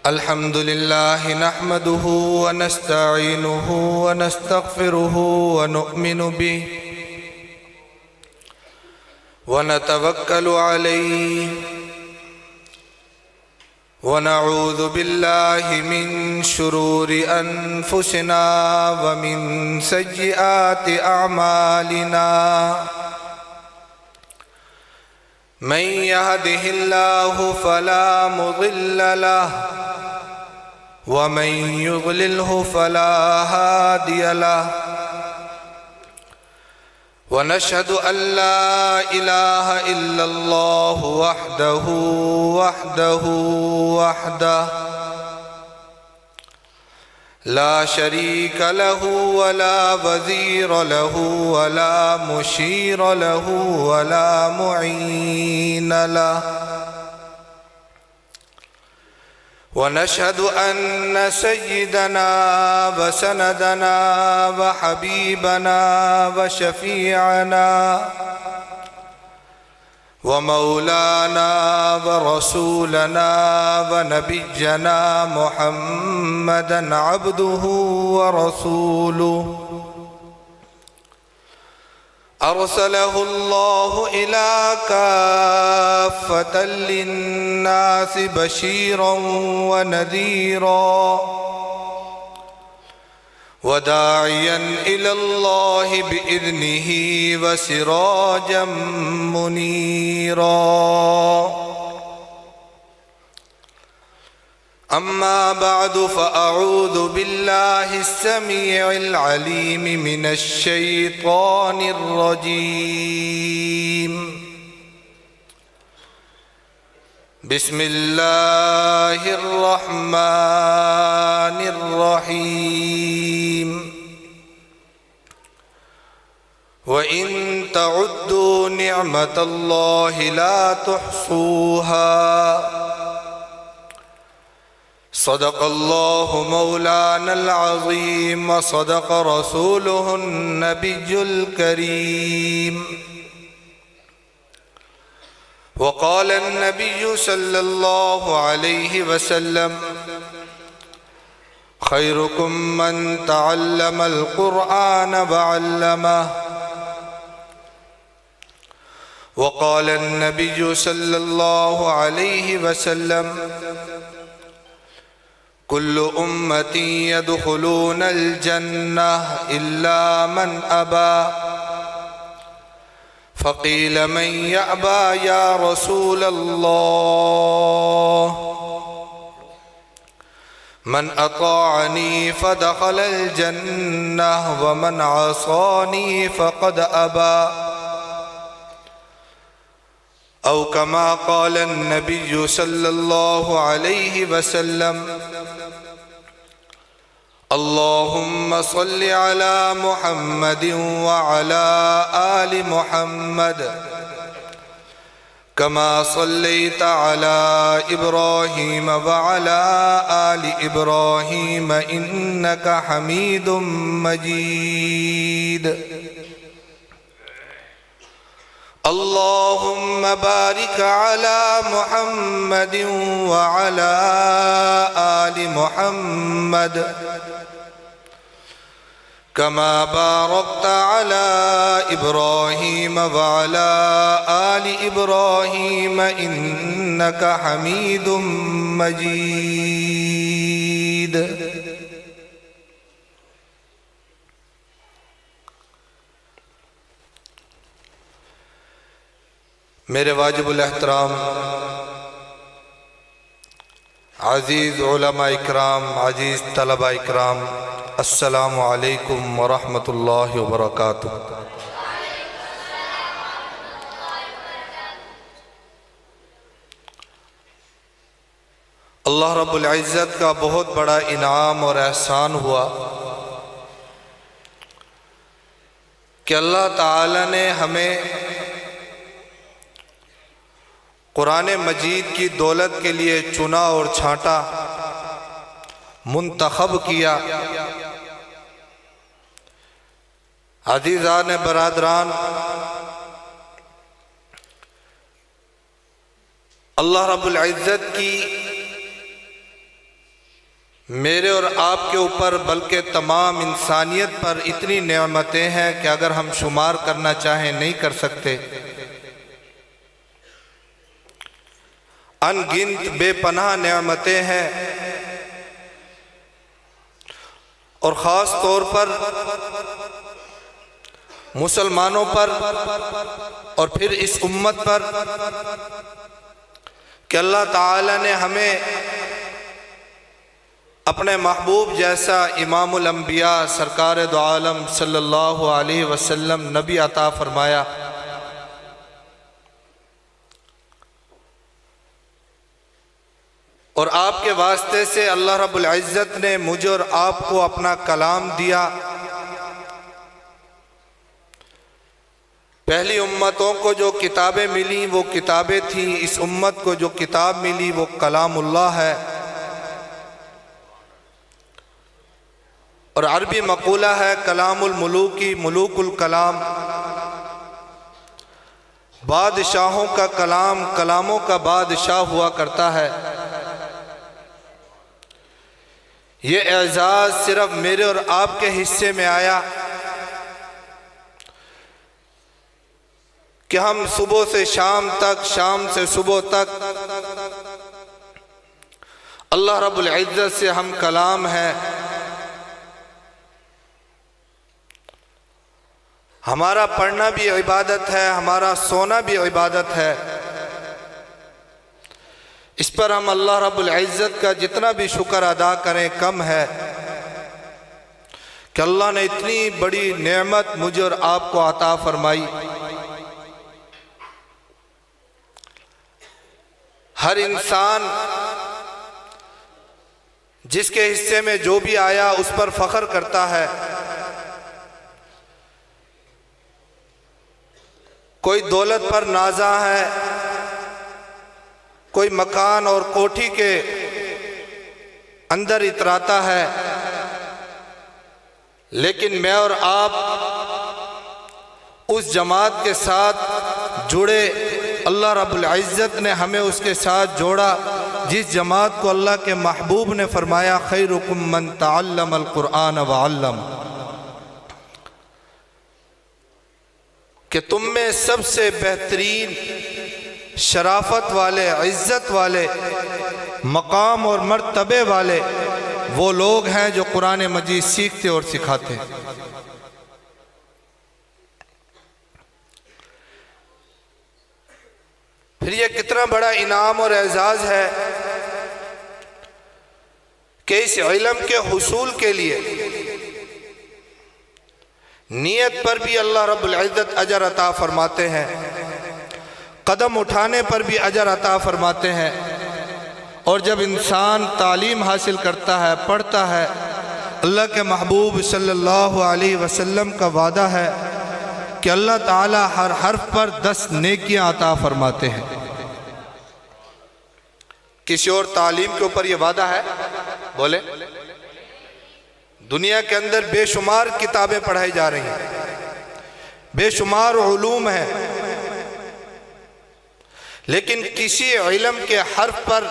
الحمد لله نحمده ونستعينه ونستغفره ونؤمن به ونتوكل عليه ونعوذ بالله من شرور أنفسنا ومن سيئات أعمالنا من يهده الله فلا مضل له ومن يضلله فلا هادي له ونشهد أن لا إله إلا الله وحده لا شريك له ولا وزير له ولا مشير له ولا معين له ونشهد أن سيدنا وسندنا وحبيبنا وشفيعنا ومولانا ورسولنا ونبينا محمدا عبده ورسوله أرسله الله إلى كافة للناس بشيرا ونذيرا وداعيا إلى الله بإذنه وسراجا منيرا أما بعد فأعوذ بالله السميع العليم من الشيطان الرجيم بسم الله الرحمن الرحيم وإن تعدوا نعمة الله لا تحصوها صدق الله مولانا العظيم وصدق رسوله النبي الكريم وقال النبي صلى الله عليه وسلم خيركم من تعلم القرآن وعلمه وقال النبي صلى الله عليه وسلم كل أمتي يدخلون الجنة إلا من أبى فقيل من يأبى يا رسول الله من أطاعني فدخل الجنة ومن عصاني فقد أبى أو كما قال النبي صلى الله عليه وسلم اللهم صل على محمد وعلى آل محمد كما صليت على إبراهيم وعلى آل إبراهيم إنك حميد مجيد اللهم بارك على محمد وعلى آل محمد كما باركت على إبراهيم وعلى آل إبراهيم إنك حميد مجيد میرے واجب الاحترام عزیز علماء اکرام، عزیز طلباء اکرام، السلام علیکم ورحمۃ اللہ وبرکاتہ۔ اللہ رب العزت کا بہت بڑا انعام اور احسان ہوا کہ اللہ تعالی نے ہمیں قرآن مجید کی دولت کے لیے چنا اور چھانٹا، منتخب کیا۔ عزیزان برادران، اللہ رب العزت کی میرے اور آپ کے اوپر بلکہ تمام انسانیت پر اتنی نعمتیں ہیں کہ اگر ہم شمار کرنا چاہیں نہیں کر سکتے۔ ان گنت بے پناہ نعمتیں ہیں، اور خاص طور پر مسلمانوں پر اور پھر اس امت پر کہ اللہ تعالی نے ہمیں اپنے محبوب جیسا امام الانبیاء سرکار دو عالم صلی اللہ علیہ وسلم نبی عطا فرمایا۔ اور آپ کے واسطے سے اللہ رب العزت نے مجھے اور آپ کو اپنا کلام دیا۔ پہلی امتوں کو جو کتابیں ملی وہ کتابیں تھیں، اس امت کو جو کتاب ملی وہ کلام اللہ ہے۔ اور عربی مقولہ ہے کلام الملوکی ملوک الکلام، بادشاہوں کا کلام کلاموں کا بادشاہ ہوا کرتا ہے۔ یہ اعزاز صرف میرے اور آپ کے حصے میں آیا کہ ہم صبح سے شام تک، شام سے صبح تک اللہ رب العزت سے ہم کلام ہیں۔ ہمارا پڑھنا بھی عبادت ہے، ہمارا سونا بھی عبادت ہے۔ اس پر ہم اللہ رب العزت کا جتنا بھی شکر ادا کریں کم ہے کہ اللہ نے اتنی بڑی نعمت مجھے اور آپ کو عطا فرمائی۔ ہر انسان جس کے حصے میں جو بھی آیا اس پر فخر کرتا ہے۔ کوئی دولت پر نازاں ہے، کوئی مکان اور کوٹھی کے اندر اتراتا ہے، لیکن میں اور آپ اس جماعت کے ساتھ جڑے۔ اللہ رب العزت نے ہمیں اس کے ساتھ جوڑا جس جماعت کو اللہ کے محبوب نے فرمایا خیرکم من تعلم القرآن وعلم، کہ تم میں سب سے بہترین شرافت والے، عزت والے، مقام اور مرتبے والے وہ لوگ ہیں جو قرآن مجید سیکھتے اور سکھاتے۔ پھر یہ کتنا بڑا انعام اور اعزاز ہے کہ اس علم کے حصول کے لیے نیت پر بھی اللہ رب العزت اجر عطا فرماتے ہیں، قدم اٹھانے پر بھی اجر عطا فرماتے ہیں۔ اور جب انسان تعلیم حاصل کرتا ہے، پڑھتا ہے، اللہ کے محبوب صلی اللہ علیہ وسلم کا وعدہ ہے کہ اللہ تعالی ہر حرف پر 10 نیکیاں عطا فرماتے ہیں۔ کسی اور تعلیم کے اوپر یہ وعدہ ہے؟ بولے۔ دنیا کے اندر بے شمار کتابیں پڑھائی جا رہی ہیں، بے شمار علوم ہیں، لیکن کسی علم کے حرف پر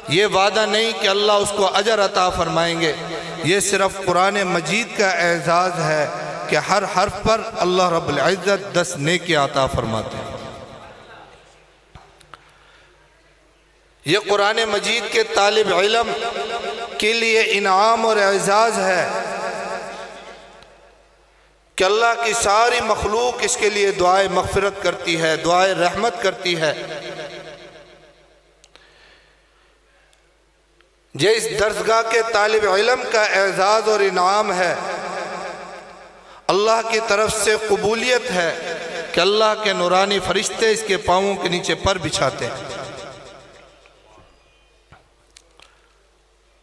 یہ وعدہ نہیں کہ اللہ اس کو اجر عطا فرمائیں گے۔ یہ صرف قرآن مجید کا اعزاز ہے کہ ہر حرف پر اللہ رب العزت 10 نیکیاں عطا فرماتے ہیں۔ یہ قرآن مجید کے طالب علم کے لیے انعام اور اعزاز ہے کہ اللہ کی ساری مخلوق اس کے لیے دعائے مغفرت کرتی ہے، دعائے رحمت کرتی ہے۔ یہ اس درسگاہ کے طالب علم کا اعزاز اور انعام ہے، اللہ کی طرف سے قبولیت ہے کہ اللہ کے نورانی فرشتے اس کے پاؤں کے نیچے پر بچھاتے ہیں۔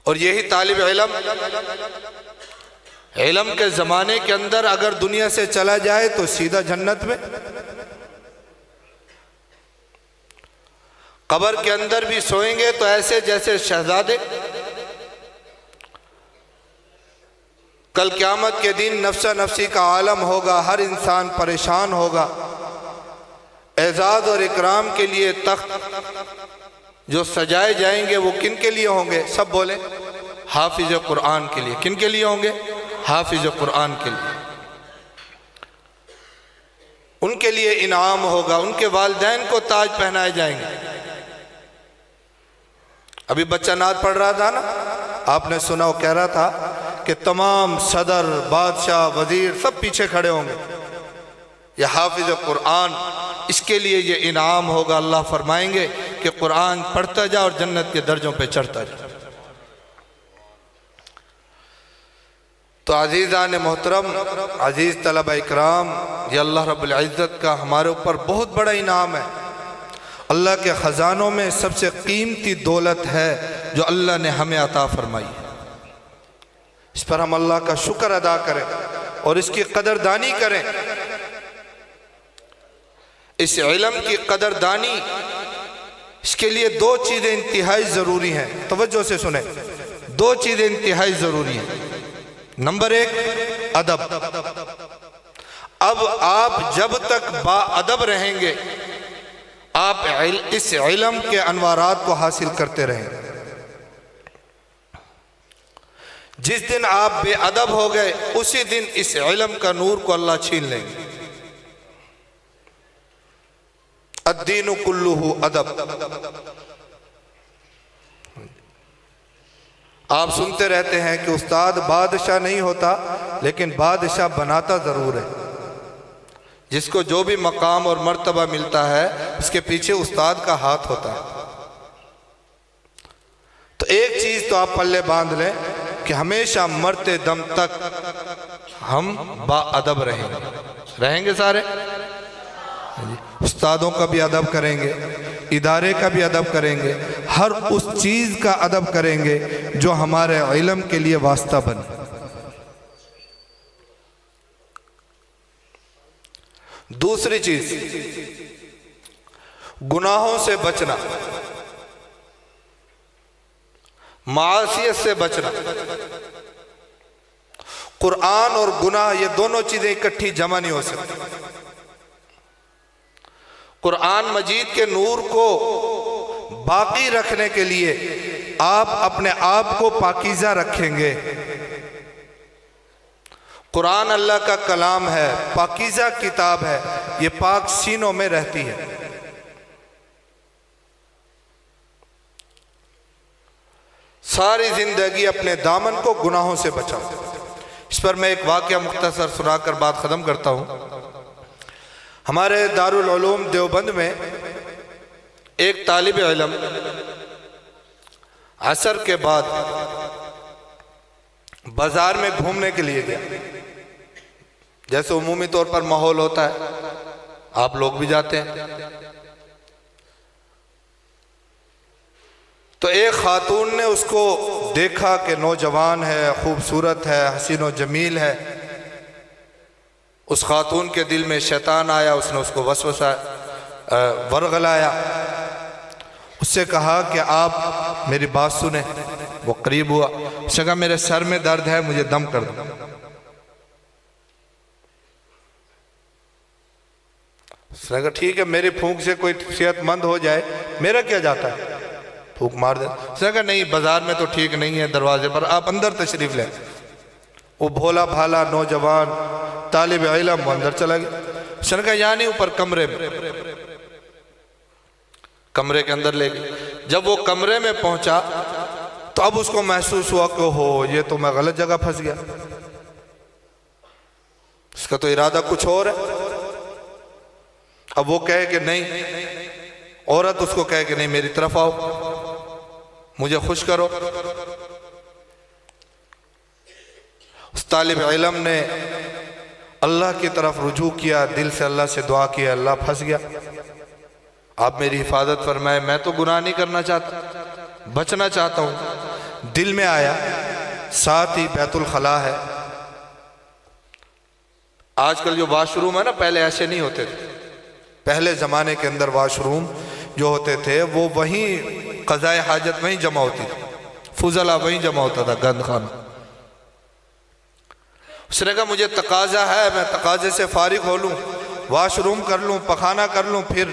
اور یہی طالب علم کے زمانے کے اندر اگر دنیا سے چلا جائے تو سیدھا جنت میں، قبر کے اندر بھی سوئیں گے تو ایسے جیسے شہزادے۔ کل قیامت کے دن نفسا نفسی کا عالم ہوگا، ہر انسان پریشان ہوگا۔ اعزاز اور اکرام کے لیے تخت جو سجائے جائیں گے وہ کن کے لیے ہوں گے؟ سب بولیں۔ حافظ قرآن کے لیے۔ کن کے لیے ہوں گے؟ حافظ قرآن کے لیے۔ ان کے لیے انعام ہوگا، ان کے والدین کو تاج پہنائے جائیں گے۔ ابھی بچہ نعت پڑھ رہا تھا نا، آپ نے سنا، وہ کہہ رہا تھا کہ تمام صدر، بادشاہ، وزیر سب پیچھے کھڑے ہوں گے۔ یہ حافظ قرآن، اس کے لیے یہ انعام ہوگا۔ اللہ فرمائیں گے کہ قرآن پڑھتا جا اور جنت کے درجوں پہ چڑھتا جا۔ تو عزیزان محترم، عزیز طلبہ اکرام، یہ اللہ رب العزت کا ہمارے اوپر بہت بڑا انعام ہے۔ اللہ کے خزانوں میں سب سے قیمتی دولت ہے جو اللہ نے ہمیں عطا فرمائی ہے۔ اس پر ہم اللہ کا شکر ادا کریں اور اس کی قدردانی کریں۔ اس علم کی قدردانی، اس کے لیے دو چیزیں انتہائی ضروری ہیں۔ توجہ سے سنیں، دو چیزیں انتہائی ضروری ہیں۔ نمبر ایک، ادب۔ اب آپ جب تک با ادب رہیں گے، آپ اس علم کے انوارات کو حاصل کرتے رہیں گے۔ جس دن آپ بے ادب ہو گئے، اسی دن اس علم کا نور کو اللہ چھین لیں گے۔ الدین کلہ ادب۔ آپ سنتے رہتے ہیں کہ استاد بادشاہ نہیں ہوتا لیکن بادشاہ بناتا ضرور ہے۔ جس کو جو بھی مقام اور مرتبہ ملتا ہے اس کے پیچھے استاد کا ہاتھ ہوتا ہے۔ تو ایک چیز تو آپ پلے باندھ لیں کہ ہمیشہ مرتے دم تک ہم با ادب رہیں گے سارے۔ استادوں کا بھی ادب کریں گے، ادارے کا بھی ادب کریں گے، ہر اس چیز کا ادب کریں گے جو ہمارے علم کے لیے واسطہ بنے۔ دوسری چیز، گناہوں سے بچنا، معاصیت سے بچنا۔ قرآن اور گناہ یہ دونوں چیزیں اکٹھی جمع نہیں ہو سکتی۔ قرآن مجید کے نور کو باقی رکھنے کے لیے آپ اپنے آپ کو پاکیزہ رکھیں گے۔ قرآن اللہ کا کلام ہے، پاکیزہ کتاب ہے، یہ پاک سینوں میں رہتی ہے۔ ساری زندگی اپنے دامن کو گناہوں سے بچاؤ۔ اس پر میں ایک واقعہ مختصر سنا کر بات ختم کرتا ہوں۔ ہمارے دارالعلوم دیوبند میں ایک طالب علم عصر کے بعد بازار میں گھومنے کے لیے گیا۔ جیسے عمومی طور پر ماحول ہوتا ہے، آپ لوگ بھی جاتے ہیں۔ تو ایک خاتون نے اس کو دیکھا کہ نوجوان ہے، خوبصورت ہے، حسین و جمیل ہے۔ اس خاتون کے دل میں شیطان آیا، اس نے اس کو وسوسہ ورغلایا۔ اس سے کہا کہ آپ میری بات سنیں۔ وہ قریب ہوا، اس نے کہا میرے سر میں درد ہے، مجھے دم کر دو۔ اس نے کہا ٹھیک ہے، میری پھونک سے کوئی صحت مند ہو جائے، میرا کیا جاتا ہے، پھونک مار دے۔ اس نے کہا نہیں، بازار میں تو ٹھیک نہیں ہے، دروازے پر آپ اندر تشریف لیں۔ وہ بھولا بھالا نوجوان طالب علم وہ اندر چلا گیا۔ اس نے کہا یعنی اوپر کمرے میں، کمرے کے اندر لے گئے۔ جب وہ کمرے میں پہنچا تو اب اس کو محسوس ہوا کہ ہو یہ تو میں غلط جگہ پھنس گیا، اس کا تو ارادہ کچھ اور ہے۔ اب وہ کہے کہ نہیں، عورت اس کو کہے کہ نہیں میری طرف آؤ، مجھے خوش کرو۔ اس طالب علم نے اللہ کی طرف رجوع کیا، دل سے اللہ سے دعا کیا، اللہ پھنس گیا، آپ میری حفاظت فرمائے، میں تو گناہ نہیں کرنا چاہتا، بچنا چاہتا ہوں۔ دل میں آیا، ساتھ ہی بیت الخلاء ہے۔ آج کل جو واش روم ہے نا، پہلے ایسے نہیں ہوتے تھے۔ پہلے زمانے کے اندر واش روم جو ہوتے تھے وہ وہیں قضائے حاجت وہیں جمع ہوتی تھی، فضلہ وہیں جمع ہوتا تھا، گند خانہ۔ اس نے کہا مجھے تقاضا ہے، میں تقاضے سے فارغ ہو لوں، واش روم کر لوں، پخانہ کر لوں، پھر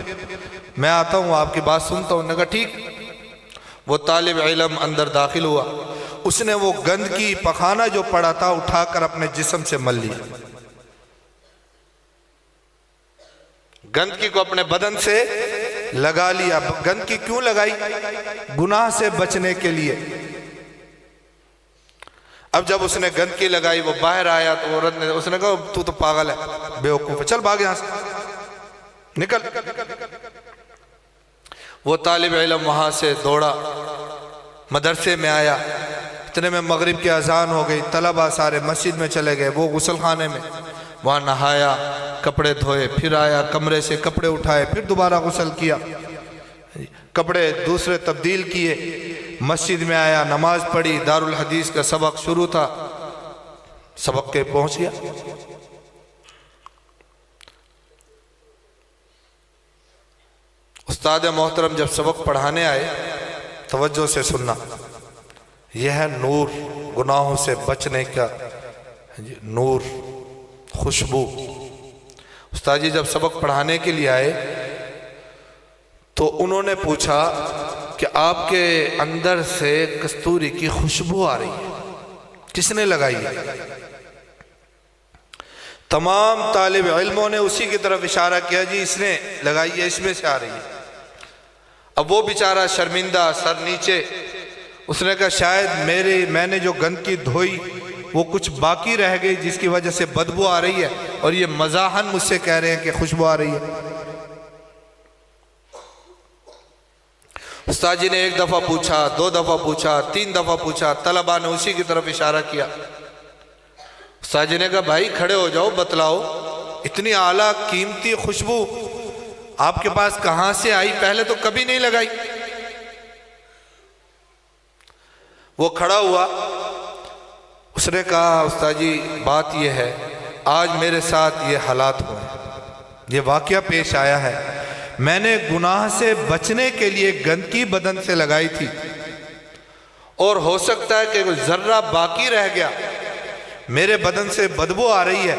میں آتا ہوں آپ کی بات سنتا ہوں۔ نے کہا ٹھیک۔ وہ طالب علم اندر داخل ہوا، اس نے وہ گندگی پخانہ جو پڑا تھا اٹھا کر اپنے جسم سے مل لیا، گندگی کو اپنے بدن سے لگا لیا۔ گندگی کیوں لگائی؟ گناہ سے بچنے کے لیے۔ اب جب اس نے گندگی لگائی، وہ باہر آیا تو عورت نے اس نے کہا تو پاگل ہے، بیوقوف ہے، چل بھاگ یہاں سے، نکل۔ وہ طالب علم وہاں سے دوڑا، مدرسے میں آیا، اتنے میں مغرب کی اذان ہو گئی، طلبہ سارے مسجد میں چلے گئے، وہ غسل خانے میں، وہاں نہایا، کپڑے دھوئے، پھر آیا کمرے سے کپڑے اٹھائے، پھر دوبارہ غسل کیا، کپڑے دوسرے تبدیل کیے، مسجد میں آیا، نماز پڑھی، دارالحدیث کا سبق شروع تھا، سبق کے پہنچ گیا۔ استاد محترم جب سبق پڑھانے آئے، توجہ سے سننا، یہ ہے نور، گناہوں سے بچنے کا نور، خوشبو۔ استاد جی جب سبق پڑھانے کے لیے آئے تو انہوں نے پوچھا کہ آپ کے اندر سے کستوری کی خوشبو آ رہی ہے، کس نے لگائی ہے؟ تمام طالب علموں نے اسی کی طرف اشارہ کیا، جی اس نے لگائی ہے، اس میں سے آ رہی ہے۔ اب وہ بیچارہ شرمندہ، سر نیچے، اس نے کہا شاید میں نے جو گندگی دھوئی وہ کچھ باقی رہ گئی جس کی وجہ سے بدبو آ رہی ہے، اور یہ مزاحن مجھ سے کہہ رہے ہیں کہ خوشبو آ رہی ہے۔ استاد جی نے ایک دفعہ پوچھا، دو دفعہ پوچھا، تین دفعہ پوچھا، طلبہ نے اسی کی طرف اشارہ کیا۔ استاد جی نے کہا بھائی کھڑے ہو جاؤ، بتلاؤ اتنی اعلیٰ قیمتی خوشبو آپ کے پاس کہاں سے آئی؟ پہلے تو کبھی نہیں لگائی۔ وہ کھڑا ہوا، اس نے کہا استاد جی بات یہ ہے، آج میرے ساتھ یہ حالات ہوئے، یہ واقعہ پیش آیا ہے، میں نے گناہ سے بچنے کے لیے گندگی بدن سے لگائی تھی، اور ہو سکتا ہے کہ ذرہ باقی رہ گیا، میرے بدن سے بدبو آ رہی ہے،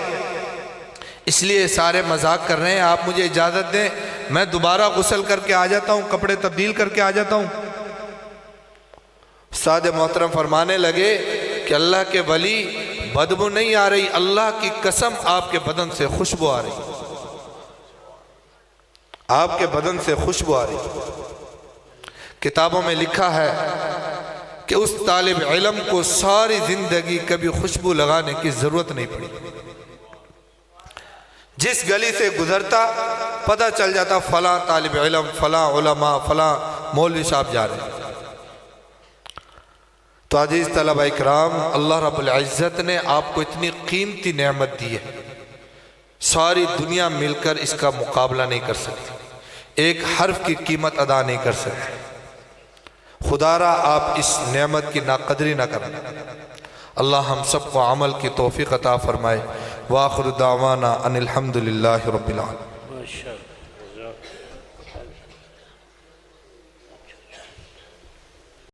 اس لیے سارے مذاق کر رہے ہیں، آپ مجھے اجازت دیں میں دوبارہ غسل کر کے آ جاتا ہوں، کپڑے تبدیل کر کے آ جاتا ہوں۔ استاد محترم فرمانے لگے کہ اللہ کے ولی بدبو نہیں آ رہی، اللہ کی قسم آپ کے بدن سے خوشبو آ رہی، آپ کے بدن سے خوشبو آ رہی۔ کتابوں میں لکھا ہے کہ اس طالب علم کو ساری زندگی کبھی خوشبو لگانے کی ضرورت نہیں پڑی، جس گلی سے گزرتا پتہ چل جاتا فلاں طالب علم، فلاں علماء، فلاں مولوی صاحب جا رہے ہیں۔ تو عزیز طلبہ اکرام، اللہ رب العزت نے آپ کو اتنی قیمتی نعمت دی ہے، ساری دنیا مل کر اس کا مقابلہ نہیں کر سکتی، ایک حرف کی قیمت ادا نہیں کر سکتی۔ خدا را آپ اس نعمت کی ناقدری نہ کریں۔ اللہ ہم سب کو عمل کی توفیق عطا فرمائے۔ وآخر دعوانا ان الحمدللہ رب العالمین۔